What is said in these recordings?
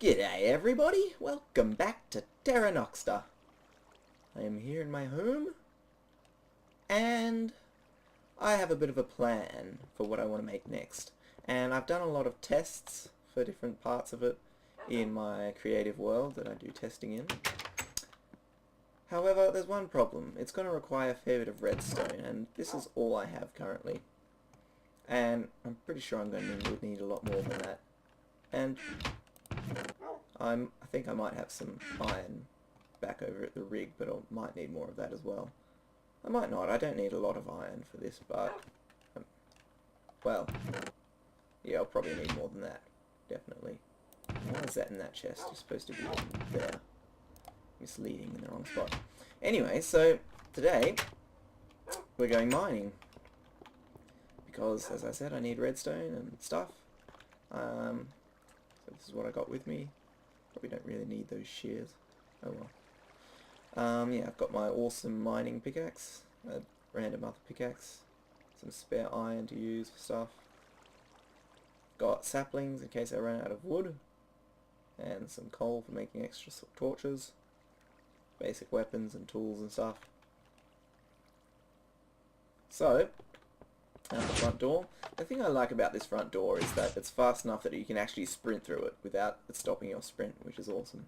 G'day everybody, welcome back to Terra Nochsta. I am here in my home, and I have a bit of a plan for what I want to make next. And I've done a lot of tests for different parts of it in my creative world that I do testing in. However, there's one problem. It's going to require a fair bit of redstone, and this is all I have currently. And I'm pretty sure I'm going to need a lot more than that. And I think I might have some iron back over at the rig, but I might need more of that as well. I might not. I don't need a lot of iron for this, but well, yeah, I'll probably need more than that, definitely. Why is that in that chest? It's supposed to be there. Misleading, in the wrong spot. Anyway, so today we're going mining because, as I said, I need redstone and stuff. So this is what I got with me. Probably don't really need those shears. Oh well. Yeah, I've got my awesome mining pickaxe, a random other pickaxe, some spare iron to use for stuff. Got saplings in case I run out of wood, and some coal for making extra torches, basic weapons and tools and stuff. So, out the front door. The thing I like about this front door is that it's fast enough that you can actually sprint through it without it stopping your sprint, which is awesome.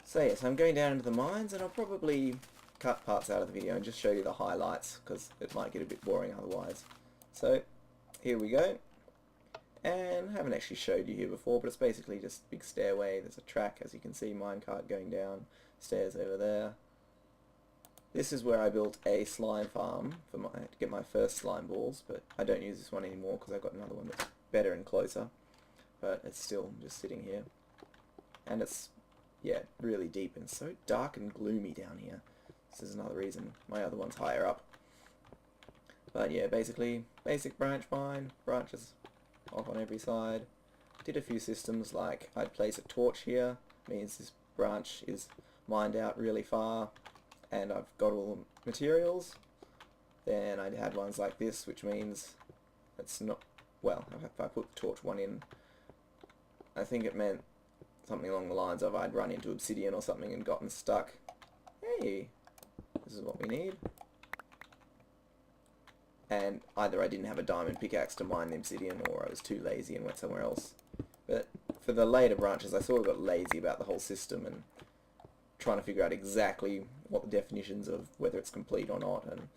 So yes, I'm going down into the mines, and I'll probably cut parts out of the video and just show you the highlights, because it might get a bit boring otherwise. So, here we go. And I haven't actually showed you here before, but it's basically just a big stairway. There's a track, as you can see, minecart going down, stairs over there. This is where I built a slime farm for to get my first slime balls, but I don't use this one anymore because I've got another one that's better and closer. But it's still just sitting here. And it's, yeah, really deep and so dark and gloomy down here. This is another reason my other one's higher up. But yeah, basically, basic branch mine, branches off on every side. Did a few systems, like I'd place a torch here, means this branch is mined out really far, and I've got all the materials. Then I had ones like this, which means it's not, well, if I put the torch one in, I think it meant something along the lines of I'd run into obsidian or something and gotten stuck. Hey, this is what we need. And either I didn't have a diamond pickaxe to mine the obsidian, or I was too lazy and went somewhere else. But for the later branches, I sort of got lazy about the whole system and trying to figure out exactly what the definitions of whether it's complete or not and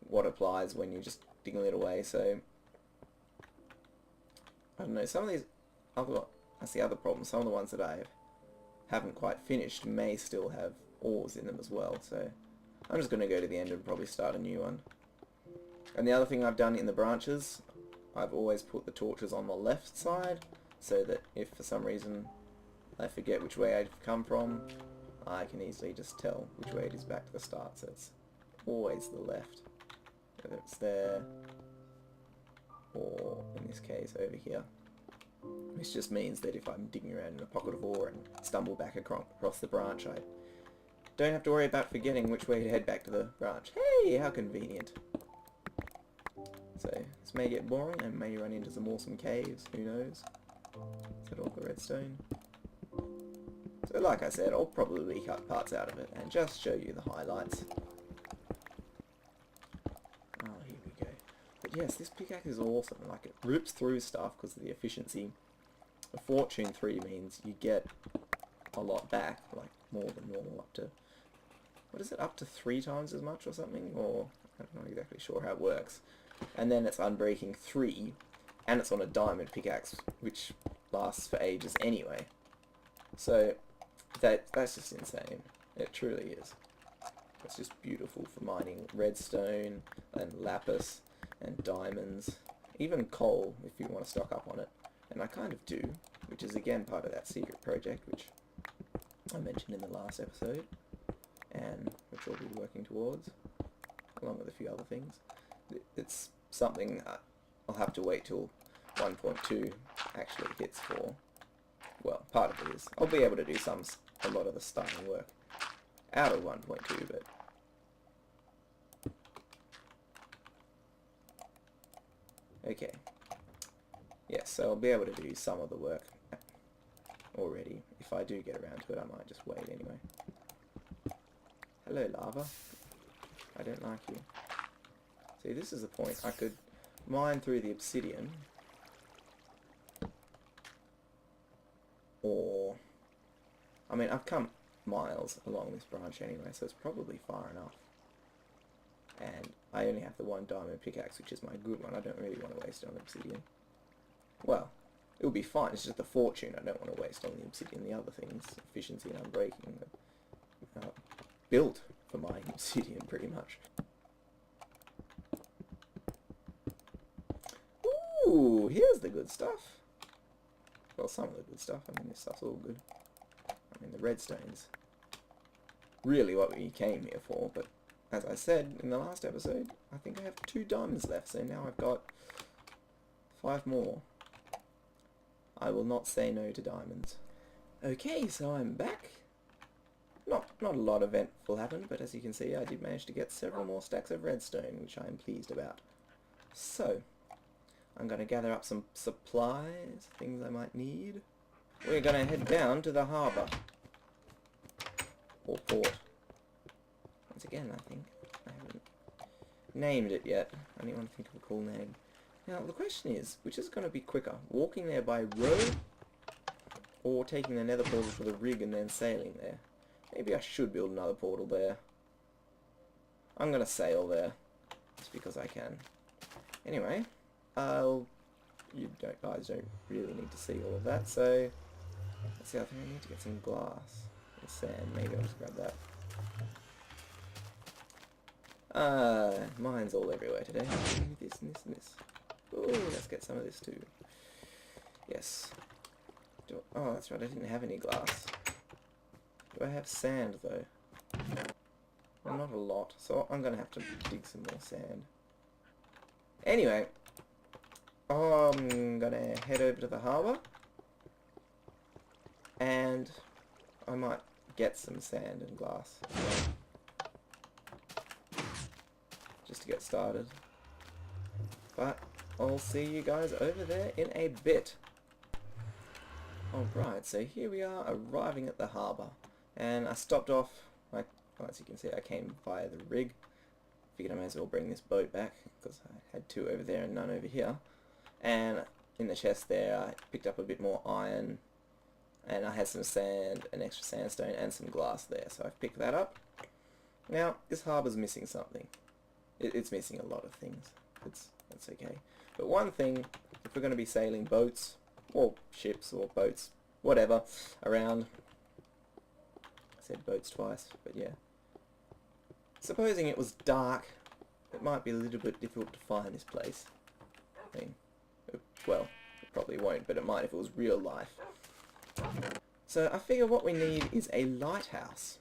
what applies when you're just digging it away. So I don't know, some of these that's the other problem, some of the ones that I haven't quite finished may still have ores in them as well, so I'm just going to go to the end and probably start a new one. And the other thing I've done in the branches, I've always put the torches on the left side, so that if for some reason I forget which way I've come from, I can easily just tell which way it is back to the start. So it's always the left, whether it's there or in this case over here. Which just means that if I'm digging around in a pocket of ore and stumble back across the branch, I don't have to worry about forgetting which way to head back to the branch. Hey, how convenient. So this may get boring, and may run into some awesome caves, who knows. Is that all the redstone? So like I said, I'll probably cut parts out of it and just show you the highlights. Oh, here we go. But yes, this pickaxe is awesome. Like, it rips through stuff because of the efficiency. A Fortune 3 means you get a lot back, like more than normal, up to, what is it, up to 3 times as much or something? Or, I'm not exactly sure how it works. And then it's Unbreaking 3, and it's on a diamond pickaxe, which lasts for ages anyway. So that's just insane. It truly is. It's just beautiful for mining redstone and lapis and diamonds, even coal if you want to stock up on it. And I kind of do, which is again part of that secret project which I mentioned in the last episode, and which I'll be working towards, along with a few other things. It's something I'll have to wait till 1.2 actually hits for. Well, part of it is. I'll be able to do a lot of the starting work out of 1.2, but okay. Yes, so I'll be able to do some of the work already. If I do get around to it, I might just wait anyway. Hello, lava. I don't like you. See, this is the point. I could mine through the obsidian. Or... I mean, I've come miles along this branch anyway, so it's probably far enough. And I only have the one diamond pickaxe, which is my good one. I don't really want to waste it on obsidian. Well, it'll be fine. It's just the fortune I don't want to waste on the obsidian. The other things, efficiency and unbreaking, are built for my obsidian pretty much. Ooh, here's the good stuff. Well, some of the good stuff. I mean, this stuff's all good. I mean, the redstone's really what we came here for, but as I said in the last episode, I think I have 2 diamonds left, so now I've got 5 more. I will not say no to diamonds. Okay, so I'm back. Not a lot of eventful happened, but as you can see, I did manage to get several more stacks of redstone, which I am pleased about. So, I'm going to gather up some supplies, things I might need. We're going to head down to the harbour. Or port. Once again, I think. I haven't named it yet. I don't want to think of a cool name. Now, the question is, which is going to be quicker? Walking there by road? Or taking the nether portal to the rig and then sailing there? Maybe I should build another portal there. I'm going to sail there. Just because I can. Anyway, you guys don't really need to see all of that, so let's see, I think I need to get some glass and sand. Maybe I'll just grab that. Mine's all everywhere today. This and this and this. Ooh, let's get some of this too. Yes. Oh, that's right, I didn't have any glass. Do I have sand though? Well, not a lot, so I'm gonna have to dig some more sand. Anyway, I'm gonna head over to the harbour, and I might get some sand and glass just to get started. But I'll see you guys over there in a bit. Alright, so here we are arriving at the harbour, and I stopped off, well, as you can see I came via the rig. Figured I may as well bring this boat back, because I had 2 over there and none over here. And in the chest there I picked up a bit more iron, and I had some sand, an extra sandstone and some glass there, so I've picked that up. Now, this harbour's missing something. It's missing a lot of things. That's okay. But one thing, if we're going to be sailing boats, or ships, or boats, whatever, around, I said boats twice, but yeah. Supposing it was dark, it might be a little bit difficult to find this place. I mean, well, it probably won't, but it might if it was real life. So I figure what we need is a lighthouse.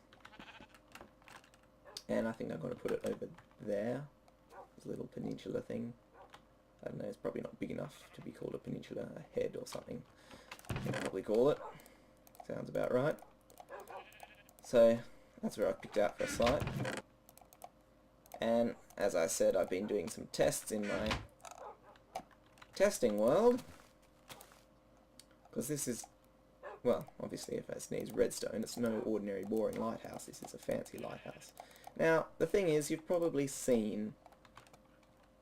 And I think I'm going to put it over there. This little peninsula thing. I don't know, it's probably not big enough to be called a peninsula, a head or something. I can probably call it. Sounds about right. So, that's where I picked out for a site. And, as I said, I've been doing some tests in my testing world. Because this is, well, obviously if it needs redstone, it's no ordinary boring lighthouse. This is a fancy lighthouse. Now, the thing is, you've probably seen,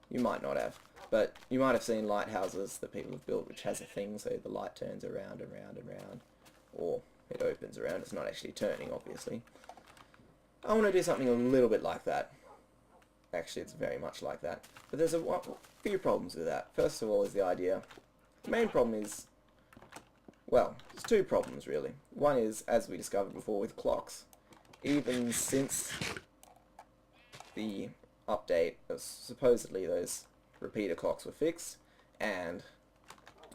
you might not have, but you might have seen lighthouses that people have built which has a thing so the light turns around and round and round, or it opens around. It's not actually turning, obviously. I want to do something a little bit like that. Actually, it's very much like that. But there's a few problems with that. First of all is the idea. The main problem is, well, there's 2 problems really. One is, as we discovered before with clocks, even since the update, supposedly those repeater clocks were fixed, and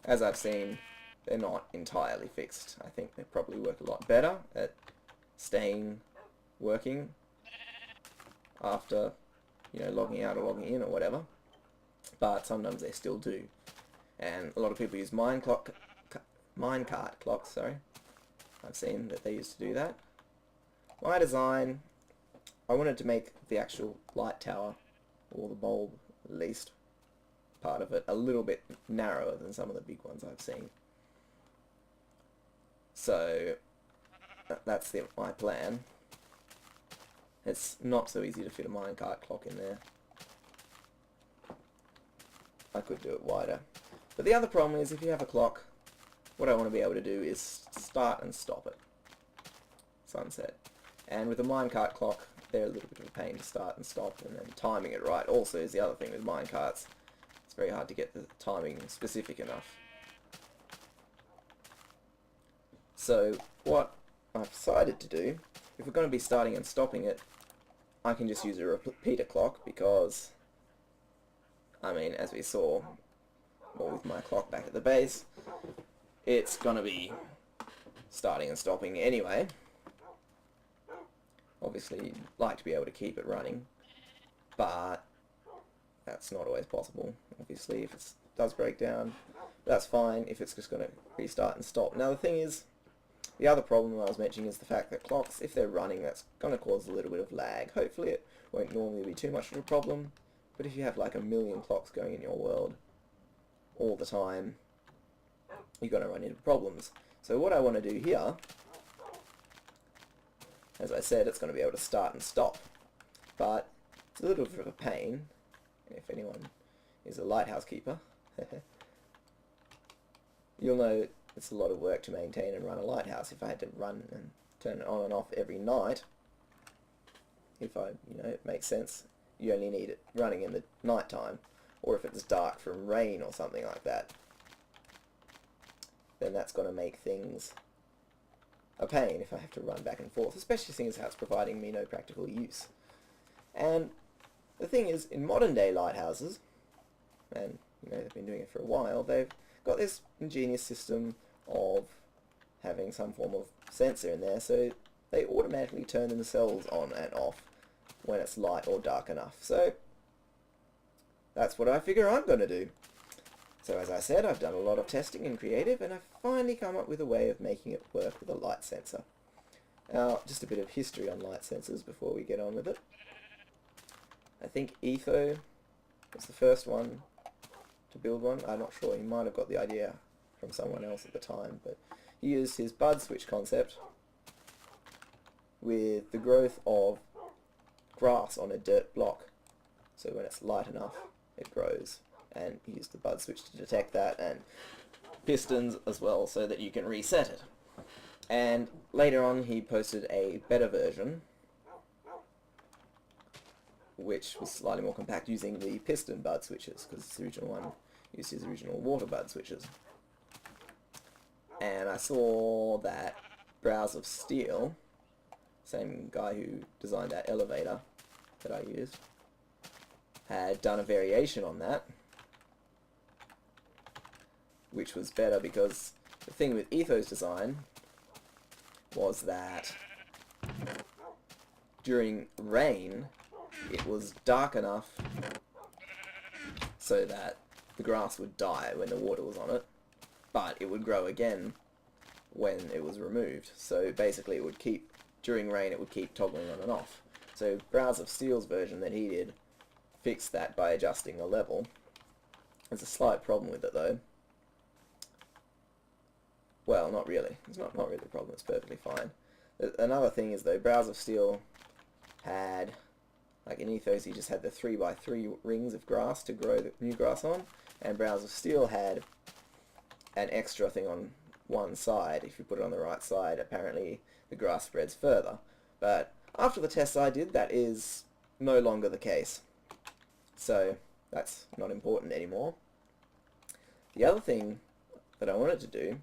as I've seen, they're not entirely fixed. I think they probably work a lot better at staying working after, you know, logging out or logging in or whatever, but sometimes they still do. And a lot of people use minecart clocks, sorry. I've seen that they used to do that. My design, I wanted to make the actual light tower, or the bulb at least, part of it, a little bit narrower than some of the big ones I've seen. So that's my plan. It's not so easy to fit a minecart clock in there. I could do it wider. But the other problem is if you have a clock, what I want to be able to do is start and stop it. Sunset. And with a minecart clock, they're a little bit of a pain to start and stop, and then timing it right also is the other thing with minecarts. It's very hard to get the timing specific enough. So what I've decided to do, if we're going to be starting and stopping it, I can just use a repeater clock because, I mean, as we saw, well, with my clock back at the base, it's going to be starting and stopping anyway. Obviously, you'd like to be able to keep it running, but that's not always possible. Obviously, if it does break down, that's fine if it's just going to restart and stop. Now, the thing is, the other problem I was mentioning is the fact that clocks, if they're running, that's going to cause a little bit of lag. Hopefully, it won't normally be too much of a problem, but if you have like 1,000,000 clocks going in your world all the time, you're going to run into problems. So what I want to do here, as I said, it's going to be able to start and stop, but it's a little bit of a pain. If anyone is a lighthouse keeper, you'll know it's a lot of work to maintain and run a lighthouse. If I had to run and turn it on and off every night, it makes sense, you only need it running in the night time, or if it's dark from rain or something like that, then that's going to make things a pain if I have to run back and forth, especially seeing as how it's providing me no practical use. And the thing is, in modern day lighthouses, and they've been doing it for a while, they've got this ingenious system of having some form of sensor in there, so they automatically turn themselves on and off when it's light or dark enough. So that's what I figure I'm going to do. So as I said, I've done a lot of testing in creative, and I've finally come up with a way of making it work with a light sensor. Now, just a bit of history on light sensors before we get on with it. I think Etho was the first one to build one. I'm not sure, he might have got the idea from someone else at the time, but he used his bud switch concept with the growth of grass on a dirt block. So when it's light enough, it grows. And he used the bud switch to detect that, and pistons as well, so that you can reset it. And later on he posted a better version, which was slightly more compact, using the piston bud switches, because the original one used his original water bud switches. And I saw that BrowsOfSteel, same guy who designed that elevator that I used, had done a variation on that, which was better, because the thing with Etho's design was that during rain it was dark enough so that the grass would die when the water was on it, but it would grow again when it was removed. So basically it would keep, during rain it would keep toggling on and off. So BrowsOfSteel's version that he did fixed that by adjusting the level. There's a slight problem with it though. Well, not really. It's not really a problem. It's perfectly fine. Another thing is though, BrowsOfSteel had, like in Ethos, he just had the 3x3 rings of grass to grow the new grass on, and BrowsOfSteel had an extra thing on one side. If you put it on the right side, apparently the grass spreads further. But after the tests I did, that is no longer the case. So that's not important anymore. The other thing that I wanted to do,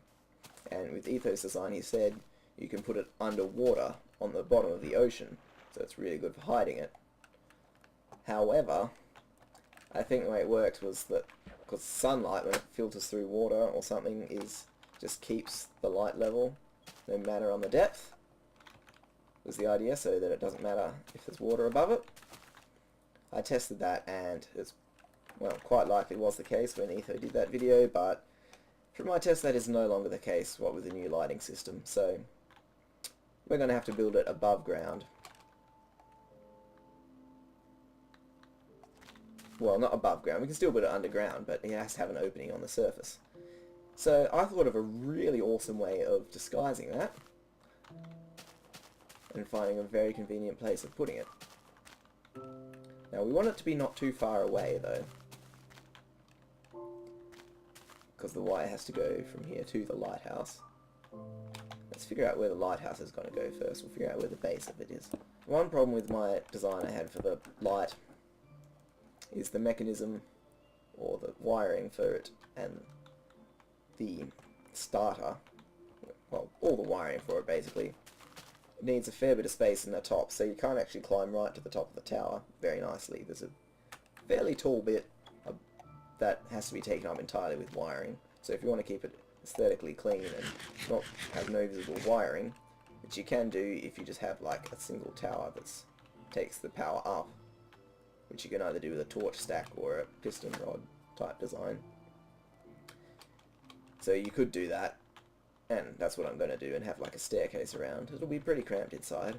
and with Ethos design he said you can put it underwater on the bottom of the ocean, so it's really good for hiding it. However, I think the way it worked was that because sunlight, when it filters through water or something, just keeps the light level no matter on the depth, was the idea, so that it doesn't matter if there's water above it. I tested that, and it's, well, quite likely was the case when Etho did that video, but from my test that is no longer the case, what with the new lighting system. So we're going to have to build it above ground. Well, not above ground, we can still build it underground, but it has to have an opening on the surface. So I thought of a really awesome way of disguising that and finding a very convenient place of putting it. Now we want it to be not too far away though, because the wire has to go from here to the lighthouse. Let's figure out where the lighthouse is going to go first. We'll figure out where the base of it is. One problem with my design I had for the light is the mechanism or the wiring for it and the starter, well, all the wiring for it basically. It needs a fair bit of space in the top, so you can't actually climb right to the top of the tower very nicely. There's a fairly tall bit that has to be taken up entirely with wiring. So if you want to keep it aesthetically clean and not have no visible wiring, which you can do if you just have like a single tower that takes the power up, which you can either do with a torch stack or a piston rod type design. So you could do that, and that's what I'm going to do, and have like a staircase around. It'll be pretty cramped inside,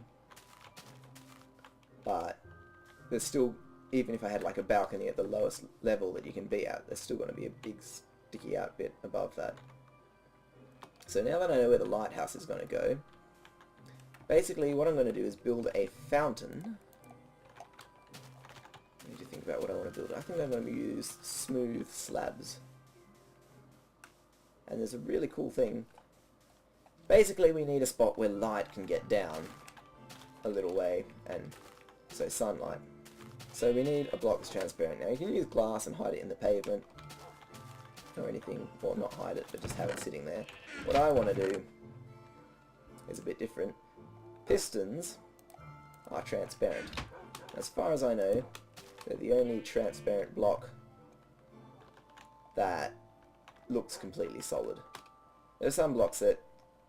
but there's still, even if I had like a balcony at the lowest level that you can be at, there's still going to be a big sticky out bit above that. So now that I know where the lighthouse is going to go, basically what I'm going to do is build a fountain. I need to think about what I want to build. I think I'm going to use smooth slabs. And there's a really cool thing. Basically we need a spot where light can get down a little way, and so sunlight. So we need a block that's transparent. Now you can use glass and hide it in the pavement or anything, or not hide it, but just have it sitting there. What I want to do is a bit different. Pistons are transparent. As far as I know, they're the only transparent block that looks completely solid. There are some blocks that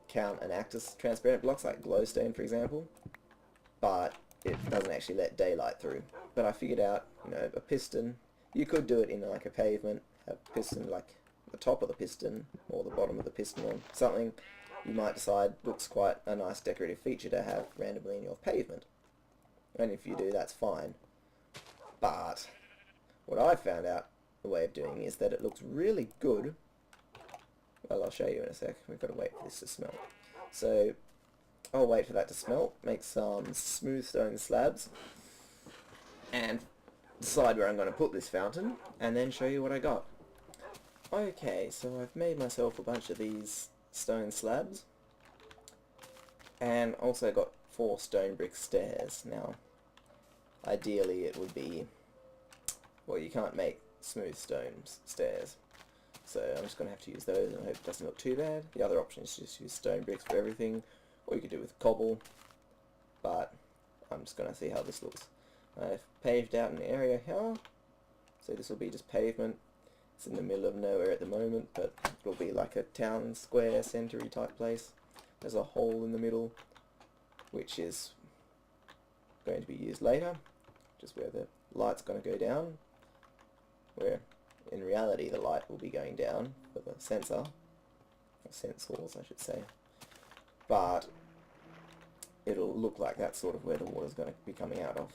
count and act as transparent blocks, like glowstone for example, but it doesn't actually let daylight through. But I figured out, you know, a piston, you could do it in like a pavement, have a piston like the top of the piston or the bottom of the piston, or something you might decide looks quite a nice decorative feature to have randomly in your pavement. And if you do, that's fine. But what I found out a way of doing is that it looks really good. Well, I'll show you in a sec. We've got to wait for this to smelt. So I'll wait for that to smelt, make some smooth stone slabs, and decide where I'm going to put this fountain, and then show you what I got. Okay, so I've made myself a bunch of these stone slabs, and also got 4 stone brick stairs. Now, ideally it would be, well, you can't make smooth stone stairs, so I'm just going to have to use those, and I hope it doesn't look too bad. The other option is just use stone bricks for everything, or you could do with cobble, but I'm just going to see how this looks. I've paved out an area here, so this will be just pavement. It's in the middle of nowhere at the moment, but it'll be like a town square centre-y type place. There's a hole in the middle, which is going to be used later, just where the light's going to go down, where in reality the light will be going down for the sensor, or sensors I should say, but it'll look like that's sort of where the water's going to be coming out of.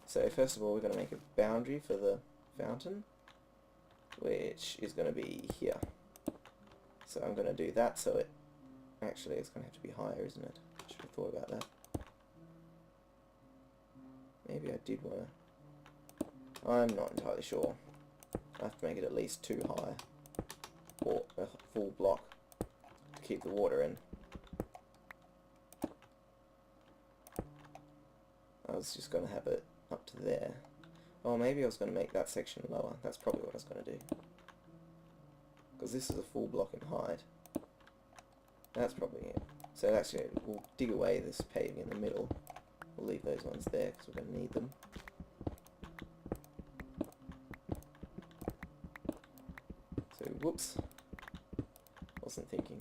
So first of all we're going to make a boundary for the fountain, which is going to be here. So I'm going to do that, so it actually it's going to have to be higher, isn't it? I should have thought about that. Maybe I did want to, I'm not entirely sure. I have to make it at least 2 high, or a full block to keep the water in. I was just going to have it up to there. Oh, maybe I was going to make that section lower. That's probably what I was going to do. Because this is a full block in height. That's probably it. So actually, we'll dig away this paving in the middle. We'll leave those ones there because we're going to need them. So, whoops. Wasn't thinking.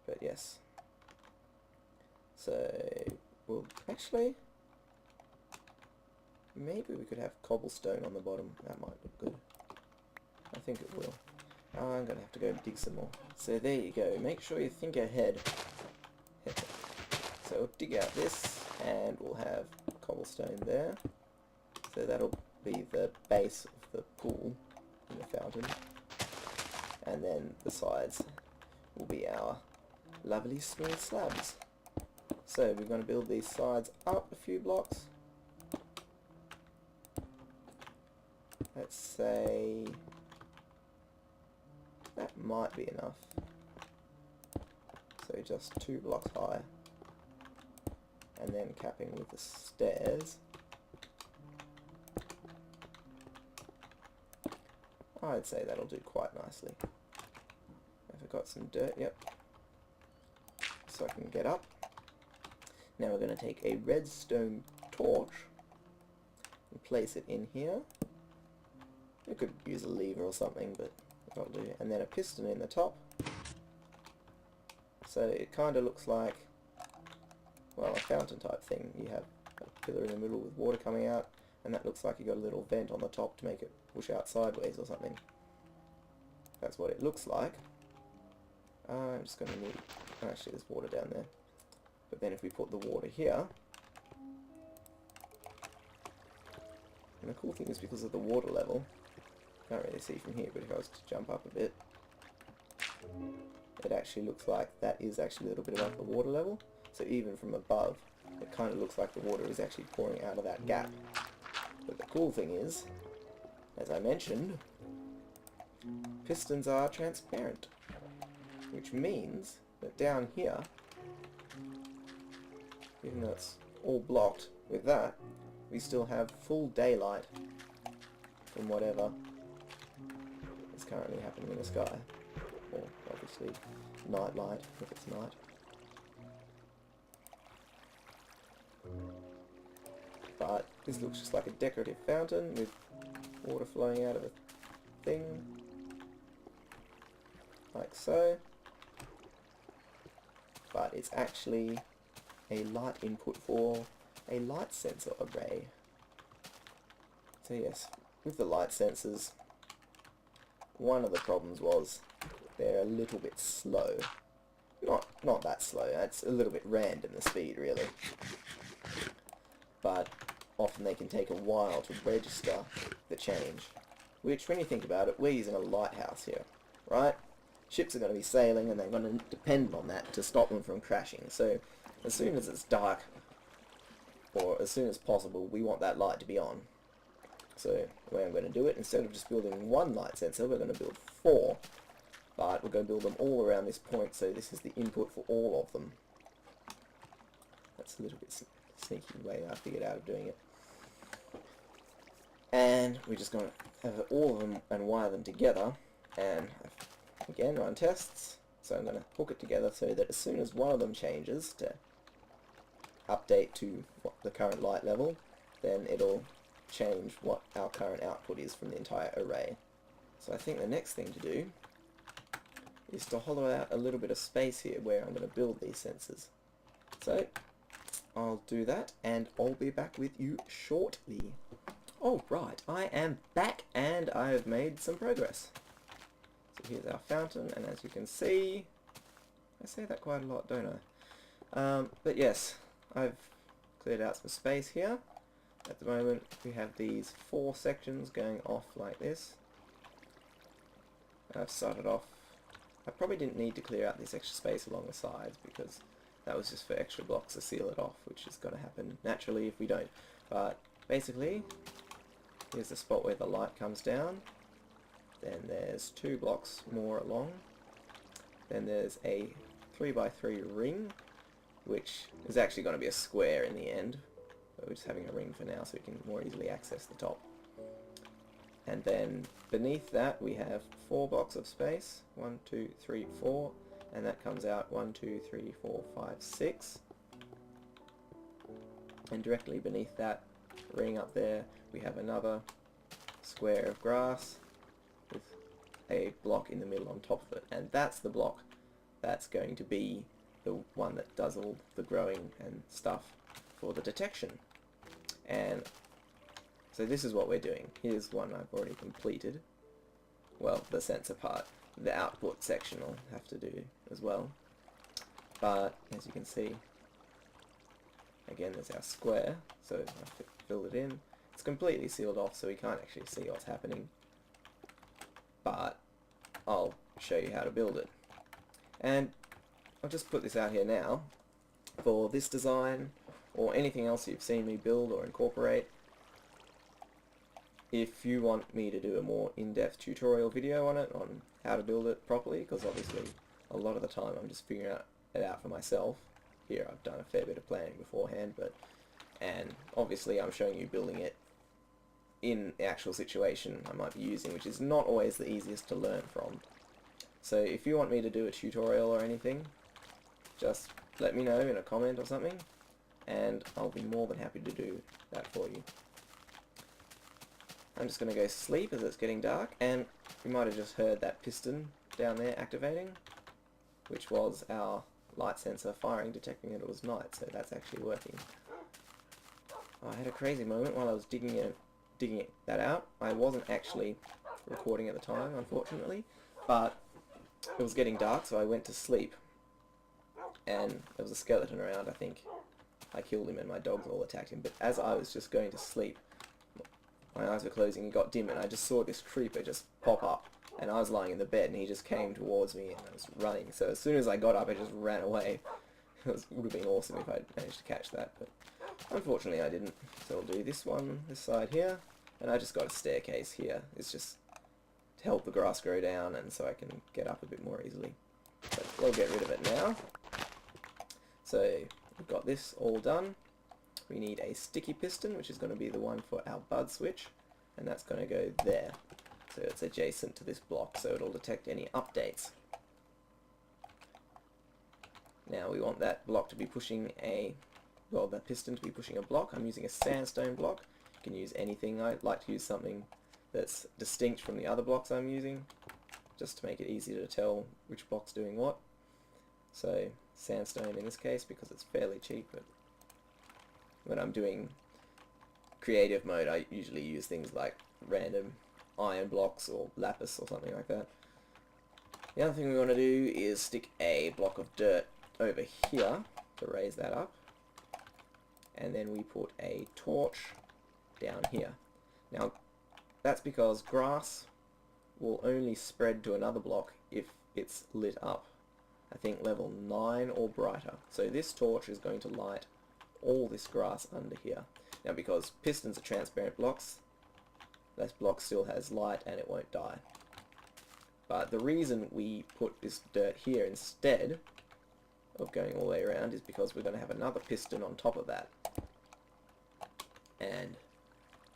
But yes. So, we'll actually... maybe we could have cobblestone on the bottom. That might look good. I think it will. I'm going to have to go dig some more. So there you go. Make sure you think ahead. So we'll dig out this, and we'll have cobblestone there. So that'll be the base of the pool. in the fountain. And then the sides will be our lovely smooth slabs. So we're going to build these sides up a few blocks. Let's say that might be enough. So just 2 blocks high. And then capping with the stairs. I'd say that'll do quite nicely. I've got some dirt, yep. So I can get up. Now we're going to take a redstone torch and place it in here. You could use a lever or something, but that'll do. And then a piston in the top. So it kind of looks like, well, a fountain type thing. You have a pillar in the middle with water coming out, and that looks like you got a little vent on the top to make it push out sideways or something. That's what it looks like. I'm just going to need, actually there's water down there. But then if we put the water here, and the cool thing is because of the water level, can't really see from here, but if I was to jump up a bit, it actually looks like that is actually a little bit above the water level. So even from above, it kind of looks like the water is actually pouring out of that gap. But the cool thing is, as I mentioned, pistons are transparent, which means that down here, even though it's all blocked with that, we still have full daylight from whatever is currently happening in the sky. Or obviously night light if it's night. But this looks just like a decorative fountain with water flowing out of a thing, like so. But it's actually a light input for a light sensor array. So yes, with the light sensors, one of the problems was they're a little bit slow. Not that slow, it's a little bit random, the speed really. But often they can take a while to register the change. Which, when you think about it, we're using a lighthouse here, right? Ships are going to be sailing and they're going to depend on that to stop them from crashing. So as soon as it's dark, or as soon as possible, we want that light to be on. So the way I'm going to do it, instead of just building one light sensor, we're going to build 4. But we're going to build them all around this point, so this is the input for all of them. That's a little bit sneaky way I figured out of doing it. And we're just going to have all of them and wire them together, and again run tests. So I'm going to hook it together so that as soon as one of them changes to update to what the current light level, then it'll change what our current output is from the entire array. So I think the next thing to do is to hollow out a little bit of space here where I'm going to build these sensors. So I'll do that and I'll be back with you shortly. Alright, I am back and I have made some progress. So here's our fountain, and as you can see, I say that quite a lot, don't I? But yes, I've cleared out some space here. At the moment we have these 4 sections going off like this. I've started off, I probably didn't need to clear out this extra space along the sides because that was just for extra blocks to seal it off, which is going to happen naturally if we don't. But basically, here's the spot where the light comes down. Then there's 2 blocks more along. Then there's a 3x3 ring, which is actually going to be a square in the end. But we're just having a ring for now so we can more easily access the top. And then beneath that we have 4 blocks of space. 1, 2, 3, 4. And that comes out 1, 2, 3, 4, 5, 6. And directly beneath that ring up there we have another square of grass with a block in the middle on top of it. And that's the block that's going to be the one that does all the growing and stuff for the detection. And so this is what we're doing. Here's one I've already completed. Well, the sensor part. The output section I'll have to do as well. But as you can see, again there's our square, so I've filled it in. It's completely sealed off so we can't actually see what's happening. but I'll show you how to build it. And I'll just put this out here now. For this design, or anything else you've seen me build or incorporate, if you want me to do a more in-depth tutorial video on it, on how to build it properly, because obviously a lot of the time I'm just figuring it out for myself. Here I've done a fair bit of planning beforehand, and obviously I'm showing you building it in the actual situation I might be using, which is not always the easiest to learn from. So if you want me to do a tutorial or anything, just let me know in a comment or something, and I'll be more than happy to do that for you. I'm just going to go sleep as it's getting dark, and you might have just heard that piston down there activating, which was our light sensor firing, detecting that it was night, so that's actually working. I had a crazy moment while I was digging that out. I wasn't actually recording at the time, unfortunately, but it was getting dark, so I went to sleep, and there was a skeleton around. I think I killed him and my dogs all attacked him, but as I was just going to sleep, my eyes were closing and got dim, and I just saw this creeper just pop up, and I was lying in the bed and he just came towards me, and I was running. So as soon as I got up, I just ran away. It would have been awesome if I'd managed to catch that, but unfortunately I didn't. So I'll do this one, this side here, and I just got a staircase here. It's just to help the grass grow down, and so I can get up a bit more easily. But we'll get rid of it now. So we've got this all done. We need a sticky piston, which is going to be the one for our bud switch, and that's going to go there. So it's adjacent to this block, so it'll detect any updates. Now we want that block to be pushing the piston to be pushing a block. I'm using a sandstone block. You can use anything. I'd like to use something that's distinct from the other blocks I'm using, just to make it easier to tell which block's doing what. So sandstone in this case, because it's fairly cheap, but when I'm doing creative mode I usually use things like random iron blocks or lapis or something like that. The other thing we want to do is stick a block of dirt over here to raise that up, and then we put a torch down here. Now that's because grass will only spread to another block if it's lit up, I think level 9 or brighter. So this torch is going to light all this grass under here. Now because pistons are transparent blocks, this block still has light and it won't die. But the reason we put this dirt here instead of going all the way around is because we're going to have another piston on top of that. And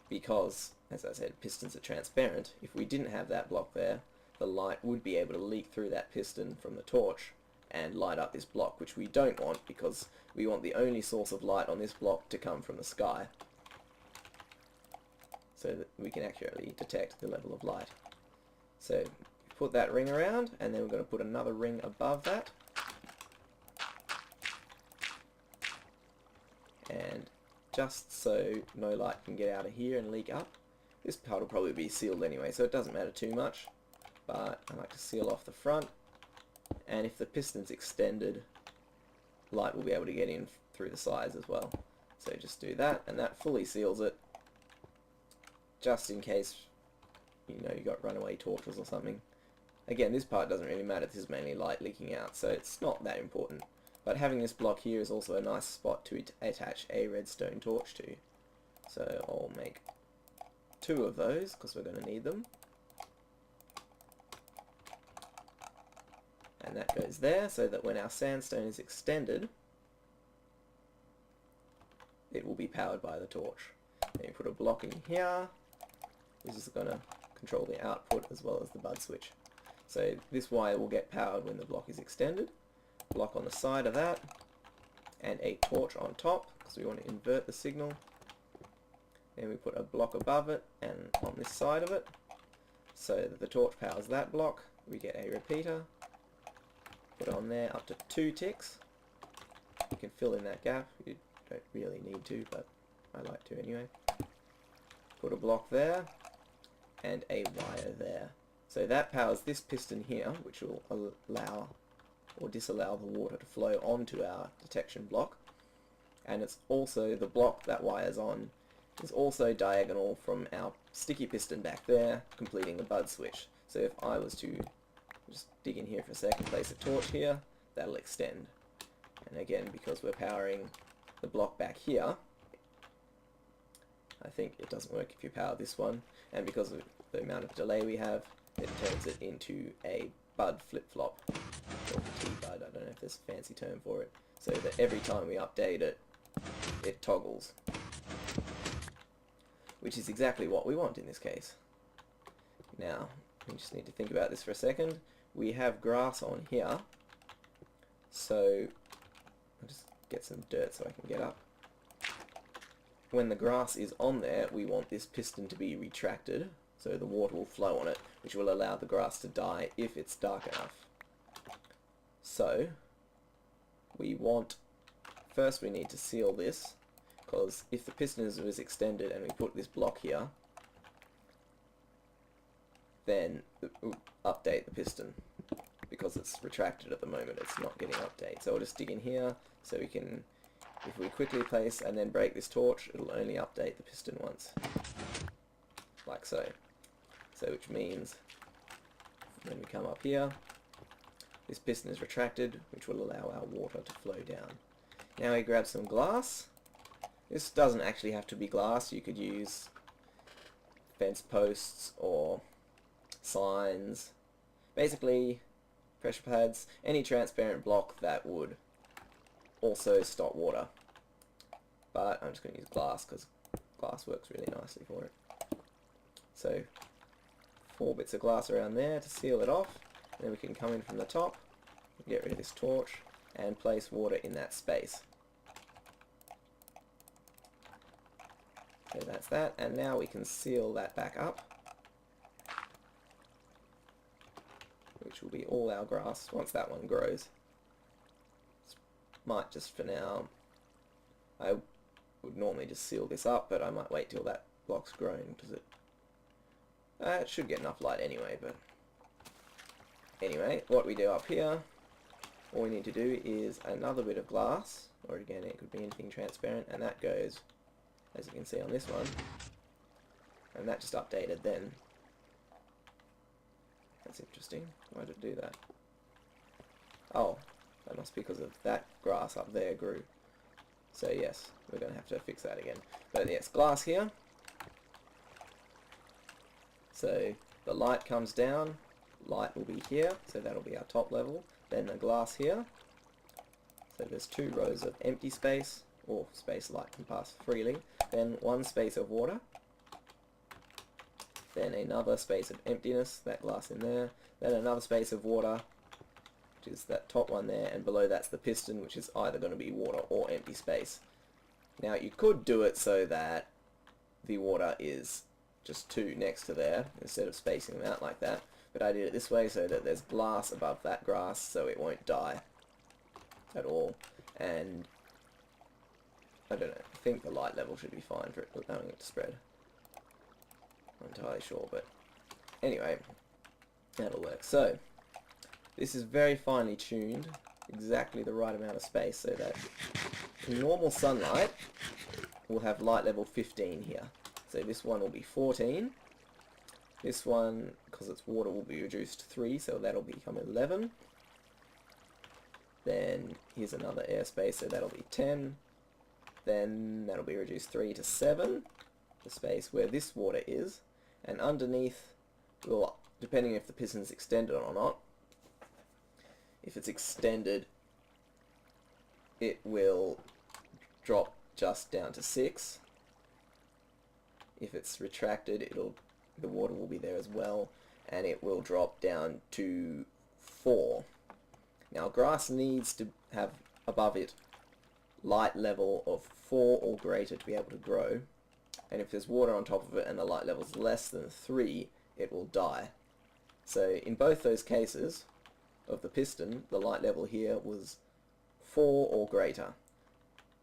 because, as I said, pistons are transparent, if we didn't have that block there, the light would be able to leak through that piston from the torch and light up this block, which we don't want, because we want the only source of light on this block to come from the sky, so that we can accurately detect the level of light. So put that ring around, and then we're going to put another ring above that, and just so no light can get out of here and leak up. This part will probably be sealed anyway, so it doesn't matter too much, but I like to seal off the front, and if the piston's extended, light will be able to get in through the sides as well. So just do that, and that fully seals it, just in case you got runaway torches or something. Again, this part doesn't really matter, this is mainly light leaking out, so it's not that important. But having this block here is also a nice spot to attach a redstone torch to. So I'll make 2 of those, because we're going to need them. And that goes there, so that when our sandstone is extended, it will be powered by the torch. Then you put a block in here. This is going to control the output as well as the bud switch. So this wire will get powered when the block is extended. Block on the side of that, and a torch on top, because we want to invert the signal. Then we put a block above it and on this side of it, so that the torch powers that block. We get a repeater, put on there up to 2 ticks. You can fill in that gap, you don't really need to, but I like to anyway. Put a block there, and a wire there. So that powers this piston here, which will allow or disallow the water to flow onto our detection block. And it's also, the block that wires on is also diagonal from our sticky piston back there, completing the bud switch. So if I was to just dig in here for a second, place a torch here, that'll extend. And again, because we're powering the block back here, I think it doesn't work if you power this one, and because of the amount of delay we have, it turns it into a bud flip-flop, or T-bud, I don't know if there's a fancy term for it, so that every time we update it, it toggles. Which is exactly what we want in this case. Now, we just need to think about this for a second. We have grass on here, so I'll just get some dirt so I can get up. When the grass is on there, we want this piston to be retracted, so the water will flow on it, which will allow the grass to die if it's dark enough. So, first we need to seal this, because if the piston is extended and we put this block here, then we'll update the piston, because it's retracted at the moment, it's not getting updated. So I'll just dig in here, so we can, if we quickly place and then break this torch, it'll only update the piston once, like so. So which means when we come up here, this piston is retracted, which will allow our water to flow down. Now we grab some glass. This doesn't actually have to be glass, you could use fence posts or signs, basically pressure pads, any transparent block that would also stop water. But I'm just going to use glass because glass works really nicely for it. So 4 bits of glass around there to seal it off, and then we can come in from the top, get rid of this torch, and place water in that space. So that's that, and now we can seal that back up, which will be all our grass once that one grows. Might just for now, I would normally just seal this up, but I might wait till that block's grown, because it should get enough light anyway. But anyway, what we do up here, all we need to do is another bit of glass, or again it could be anything transparent, and that goes, as you can see on this one, and that just updated then. That's interesting. Why did it do that? Oh, that must be because of that grass up there grew. So yes, we're going to have to fix that again. But yes, glass here. So the light comes down, light will be here, so that'll be our top level. Then the glass here. So there's 2 rows of empty space, or space light can pass freely. Then 1 space of water. Then another space of emptiness, that glass in there. Then another space of water, which is that top one there, and below that's the piston, which is either going to be water or empty space. Now you could do it so that the water is just 2 next to there, instead of spacing them out like that. But I did it this way so that there's glass above that grass, so it won't die at all. And I don't know, I think the light level should be fine for it, allowing it to spread. Not entirely sure, but anyway, that'll work. So this is very finely tuned, exactly the right amount of space, so that in normal sunlight we'll have light level 15 here. So this one will be 14. This one, because it's water, will be reduced to 3, so that'll become 11. Then here's another airspace, so that'll be 10. Then that'll be reduced 3 to 7, the space where this water is. And underneath, will, depending if the piston's extended or not, if it's extended, it will drop just down to 6. If it's retracted, the water will be there as well, and it will drop down to 4. Now grass needs to have above it light level of 4 or greater to be able to grow, and if there's water on top of it and the light level is less than 3, it will die. So in both those cases of the piston, the light level here was 4 or greater.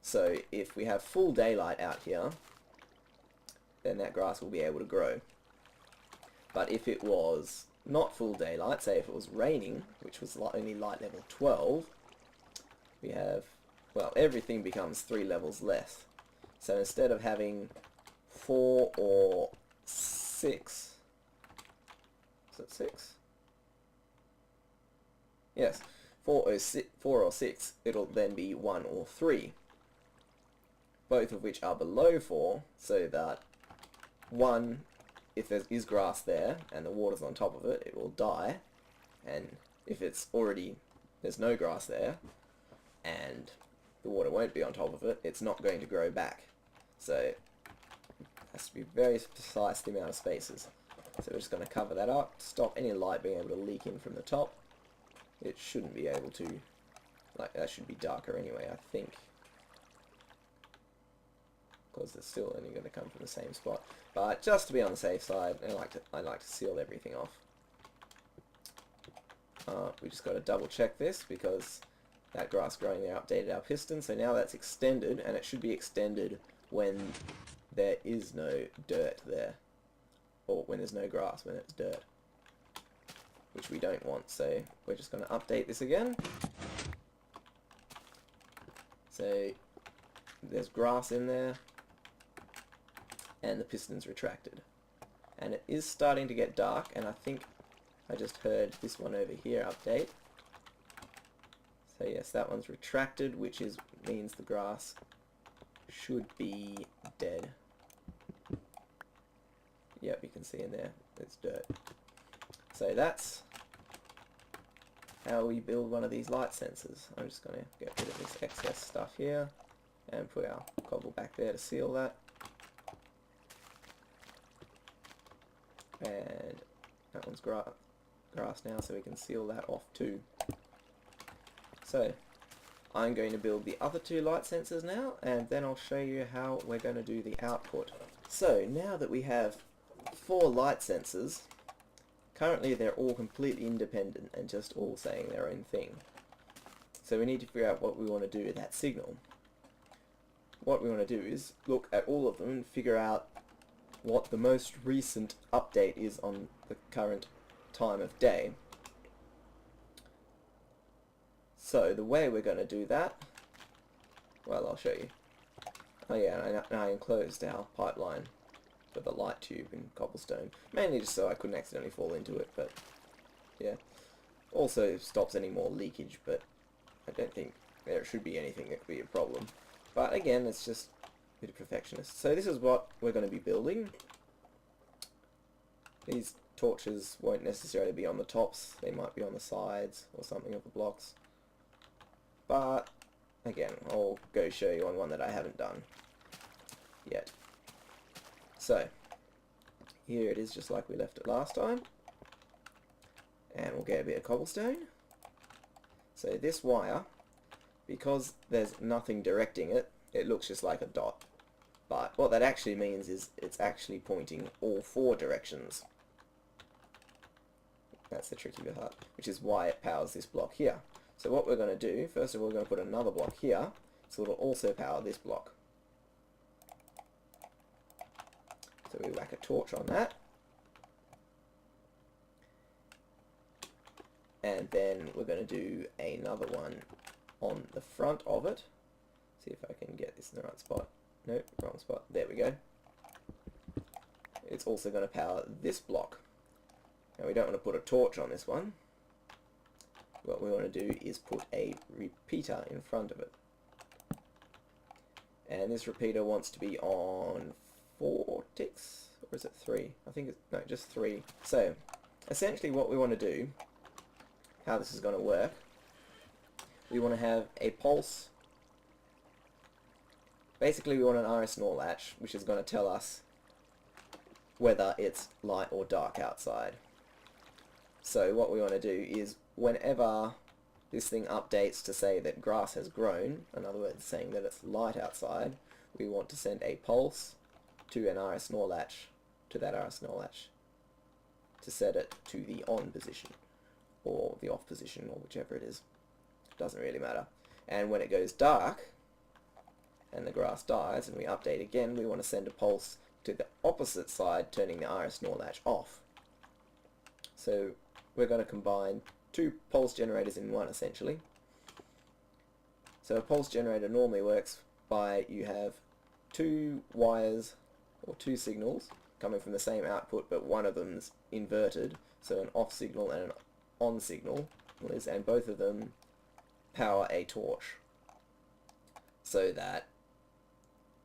So if we have full daylight out here, then that grass will be able to grow. But if it was not full daylight, say if it was raining, which was only light level 12, we have, well, everything becomes 3 levels less. So instead of having 4 or 6 Is it 6? Yes, 4 or 6, it'll then be 1 or 3. Both of which are below 4, so that 1, if there is grass there and the water's on top of it, it will die. And if it's already, there's no grass there, and the water won't be on top of it, it's not going to grow back. So it has to be very precise, the amount of spaces. So we're just going to cover that up, stop any light being able to leak in from the top. It shouldn't be able to, like, that should be darker anyway, I think, because it's still only going to come from the same spot. But just to be on the safe side, I like to seal everything off. We just got to double check this, because that grass growing there updated our piston, so now that's extended, and it should be extended when there is no dirt there, or when there's no grass, when it's dirt, which we don't want. So we're just going to update this again. So there's grass in there, and the piston's retracted, and it is starting to get dark, and I think I just heard this one over here update. So yes, that one's retracted, which means the grass should be dead. Yep, you can see in there, it's dirt. So that's how we build one of these light sensors. I'm just going to get rid of this excess stuff here and put our cobble back there to seal that. And that one's grass now, so we can seal that off too. So I'm going to build the other 2 light sensors now, and then I'll show you how we're going to do the output. So now that we have 4 light sensors, currently they're all completely independent and just all saying their own thing. So we need to figure out what we want to do with that signal. What we want to do is look at all of them and figure out what the most recent update is on the current time of day. So the way we're going to do that, well, I'll show you. Oh yeah, and I enclosed our pipeline for the light tube in cobblestone, mainly just so I couldn't accidentally fall into it, but yeah. Also stops any more leakage, but I don't think there should be anything that could be a problem. But again, it's just a bit of perfectionist. So this is what we're going to be building. These torches won't necessarily be on the tops, they might be on the sides or something of the blocks. But again, I'll go show you on one that I haven't done yet. So here it is, just like we left it last time, and we'll get a bit of cobblestone. So this wire, because there's nothing directing it, it looks just like a dot, but what that actually means is it's actually pointing all 4 directions. That's the tricky part, which is why it powers this block here. So what we're going to do, first of all, we're going to put another block here, so it'll also power this block. So we whack a torch on that, and then we're going to do another one on the front of it. See if I can get this in the right spot. Nope, wrong spot. There we go. It's also going to power this block. Now we don't want to put a torch on this one. What we want to do is put a repeater in front of it. And this repeater wants to be on 4 ticks, or is it 3? I think it's, no, just 3. So essentially what we want to do, how this is going to work, we want to have a pulse. Basically we want an RS NOR latch, which is going to tell us whether it's light or dark outside. So what we want to do is, whenever this thing updates to say that grass has grown, in other words saying that it's light outside, we want to send a pulse to an RS NOR latch, to that RS NOR latch, to set it to the on position, or the off position, or whichever it is. Doesn't really matter. And when it goes dark, and the grass dies, and we update again, we want to send a pulse to the opposite side, turning the RS NOR latch off. So we're going to combine 2 pulse generators in one, essentially. So a pulse generator normally works by, you have 2 wires or 2 signals coming from the same output, but one of them's inverted, So an off signal and an on signal, and both of them power a torch. So that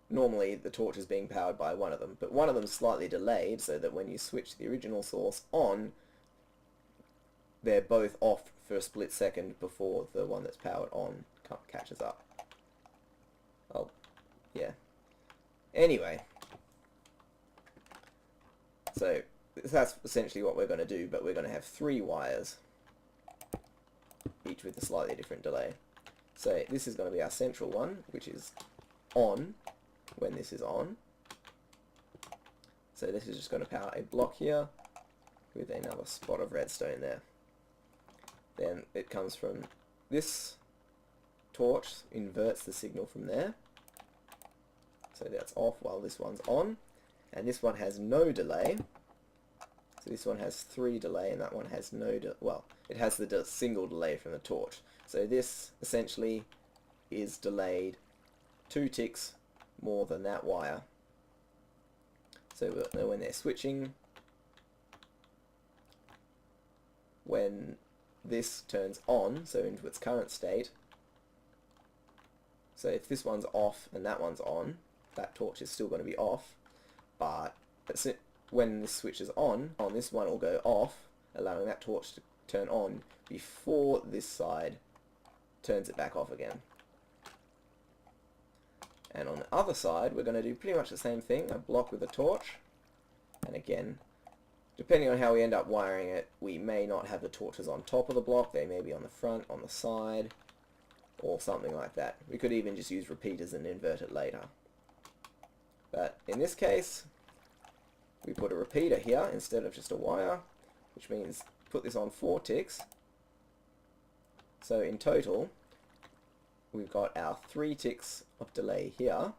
normally the torch is being powered by one of them, but one of them is slightly delayed so that when you switch the original source on, they're both off for a split second before the one that's powered on catches up. Oh, yeah. Anyway, so that's essentially what we're going to do, but we're going to have 3 wires, each with a slightly different delay. So this is going to be our central one, which is on when this is on. So this is just going to power a block here with another spot of redstone there. Then it comes from this torch, inverts the signal from there. So that's off while this one's on. And this one has no delay. So this one has 3 delay and that one has no well, it has the single delay from the torch. So this essentially is delayed 2 ticks more than that wire. So when they're switching, when this turns on, so into its current state, so if this one's off and that one's on, that torch is still going to be off, but when this switches on, this one will go off, allowing that torch to turn on before this side turns it back off again. And on the other side, we're going to do pretty much the same thing, a block with a torch, and again, depending on how we end up wiring it, we may not have the torches on top of the block, they may be on the front, on the side, or something like that. We could even just use repeaters and invert it later. But in this case, we put a repeater here instead of just a wire, which means put this on 4 ticks. So in total, we've got our 3 ticks of delay here,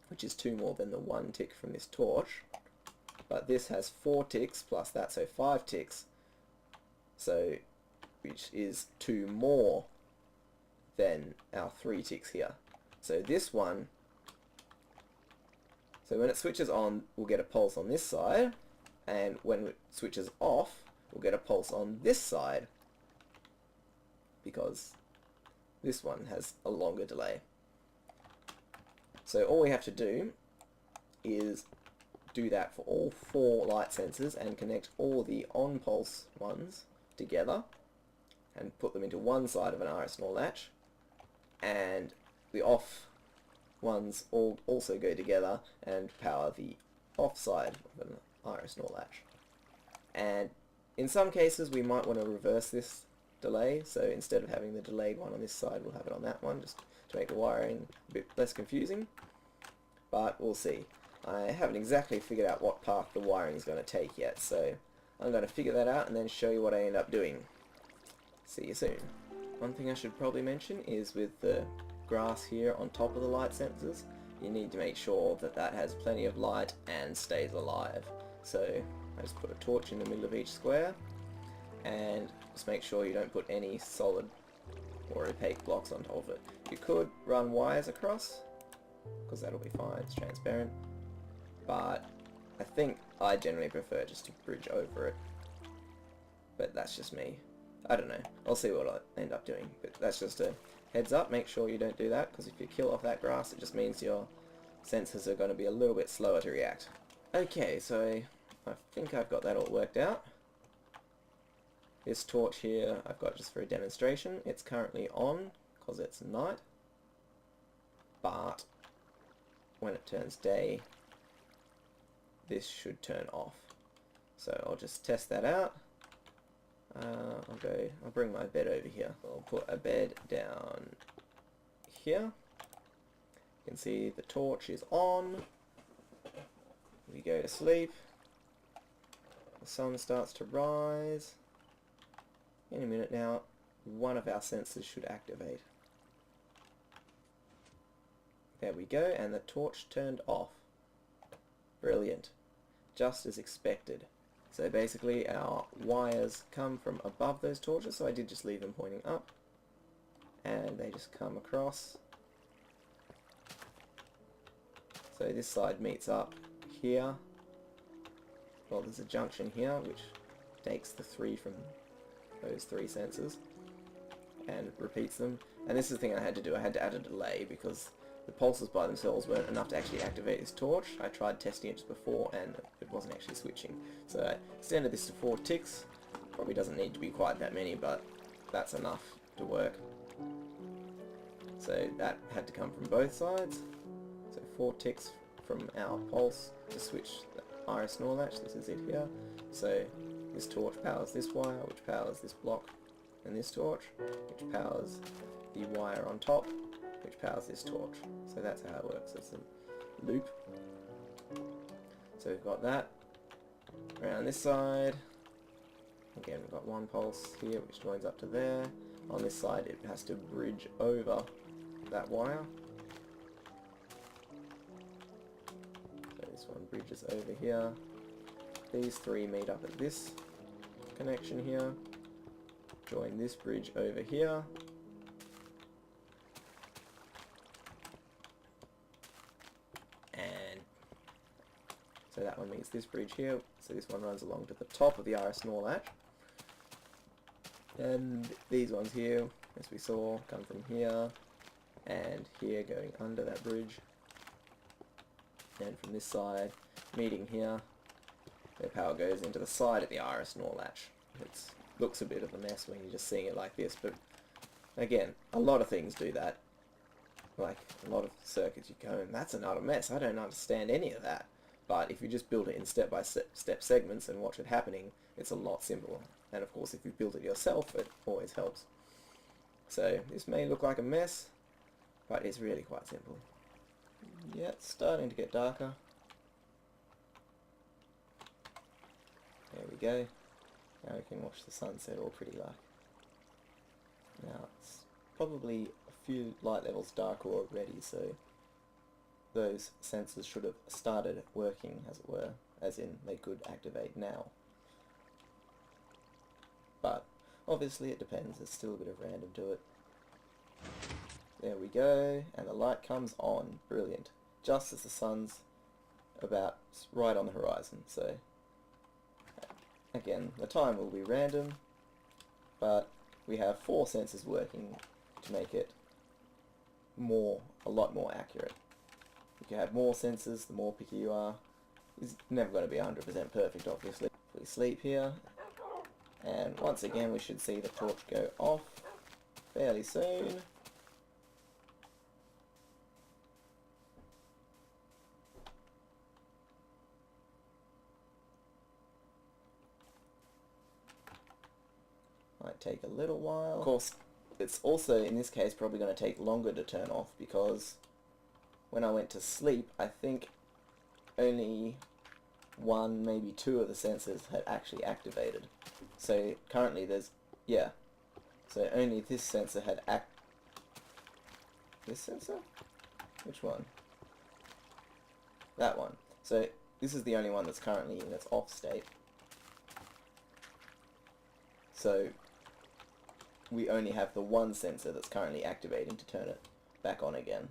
which is 2 more than the 1 tick from this torch. But this has 4 ticks plus that, so 5 ticks, so which is 2 more than our 3 ticks here. So this one, so when it switches on, we'll get a pulse on this side, and when it switches off, we'll get a pulse on this side, because this one has a longer delay. So all we have to do is do that for all 4 light sensors and connect all the on pulse ones together and put them into one side of an RS NOR latch, and the off ones all also go together and power the off side of an RS NOR latch. And in some cases we might want to reverse this delay, so instead of having the delayed one on this side, we'll have it on that one, just to make the wiring a bit less confusing, but we'll see. I haven't exactly figured out what path the wiring is going to take yet, so I'm going to figure that out and then show you what I end up doing. See you soon. One thing I should probably mention is with the grass here on top of the light sensors, you need to make sure that that has plenty of light and stays alive. So I just put a torch in the middle of each square, and just make sure you don't put any solid or opaque blocks on top of it. You could run wires across, because that'll be fine, it's transparent, but I think I generally prefer just to bridge over it. But that's just me. I don't know. I'll see what I end up doing. But that's just a heads up. Make sure you don't do that, because if you kill off that grass, it just means your sensors are going to be a little bit slower to react. Okay, so I think I've got that all worked out. This torch here I've got just for a demonstration. It's currently on because it's night, but when it turns day, this should turn off. So I'll just test that out. I'll bring my bed over here. I'll put a bed down here. You can see the torch is on. We go to sleep. The sun starts to rise. In a minute now, one of our sensors should activate. There we go, and the torch turned off. Brilliant. Just as expected. So basically our wires come from above those torches, so I did just leave them pointing up, and they just come across. So this side meets up here. Well, there's a junction here which takes the 3 from those 3 sensors and repeats them. And this is the thing I had to do. I had to add a delay because the pulses by themselves weren't enough to actually activate this torch. I tried testing it just before and it wasn't actually switching. So I extended this to 4 ticks. Probably doesn't need to be quite that many, but that's enough to work. So that had to come from both sides. So 4 ticks from our pulse to switch the iris NOR latch. This is it here. So this torch powers this wire, which powers this block, and this torch, which powers the wire on top, which powers this torch. So that's how it works. It's a loop. So we've got that. Around this side, again we've got 1 pulse here which joins up to there. On this side it has to bridge over that wire. So this one bridges over here. These 3 meet up at this connection here. Join this bridge over here. And so that one meets this bridge here. So this one runs along to the top of the iris NOR latch. And these ones here, as we saw, come from here and here going under that bridge. And from this side, meeting here, their power goes into the side of the iris NOR latch. It looks a bit of a mess when you're just seeing it like this, but again, a lot of things do that. Like a lot of circuits you go, and that's not a mess. I don't understand any of that. But if you just build it in step-by-step segments and watch it happening, it's a lot simpler. And of course, if you build it yourself, it always helps. So this may look like a mess, but it's really quite simple. Yeah, it's starting to get darker. There we go. Now we can watch the sunset all pretty like. Now it's probably a few light levels darker already, so those sensors should have started working, as it were, as in they could activate now. But obviously it depends, there's still a bit of random to it. There we go, and the light comes on. Brilliant. Just as the sun's about right on the horizon. So again, the time will be random, but we have 4 sensors working to make it a lot more accurate. If you have more sensors, the more picky you are. It's never going to be 100% perfect, obviously. If we sleep here, and once again we should see the torch go off fairly soon. Might take a little while. Of course, it's also, in this case, probably going to take longer to turn off because when I went to sleep, I think only 1, maybe 2 of the sensors had actually activated. So currently there's, yeah, so only this sensor had this sensor? Which one? That one. So this is the only one that's currently in its off state. So we only have the 1 sensor that's currently activating to turn it back on again.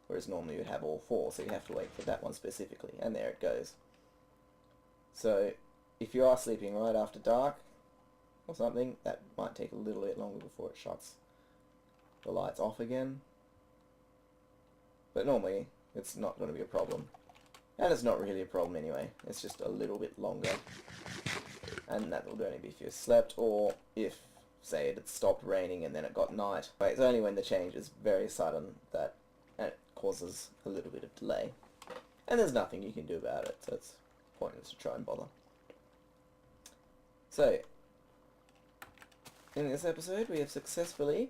Whereas normally you'd have all 4, so you have to wait for that one specifically. And there it goes. So if you are sleeping right after dark or something, that might take a little bit longer before it shuts the lights off again. But normally it's not going to be a problem. And it's not really a problem anyway. It's just a little bit longer. And that will only be if you slept, or if, say, it had stopped raining and then it got night. But it's only when the change is very sudden that it causes a little bit of delay. And there's nothing you can do about it, so it's pointless to try and bother. So, in this episode we have successfully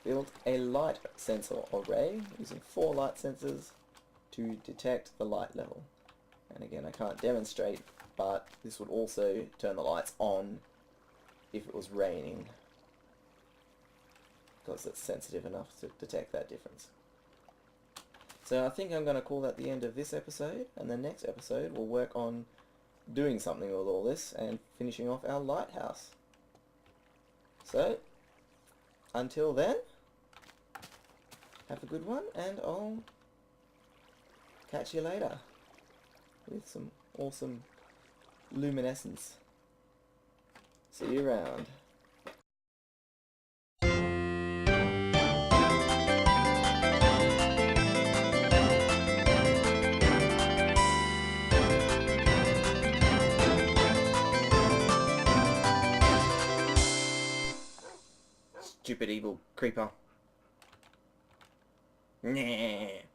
built a light sensor array using 4 light sensors to detect the light level. And again, I can't demonstrate, but this would also turn the lights on if it was raining, because it's sensitive enough to detect that difference. So I think I'm going to call that the end of this episode, and the next episode we'll work on doing something with all this and finishing off our lighthouse. So, until then, have a good one, and I'll catch you later with some awesome luminescence. See you around. Stupid evil creeper. Nah.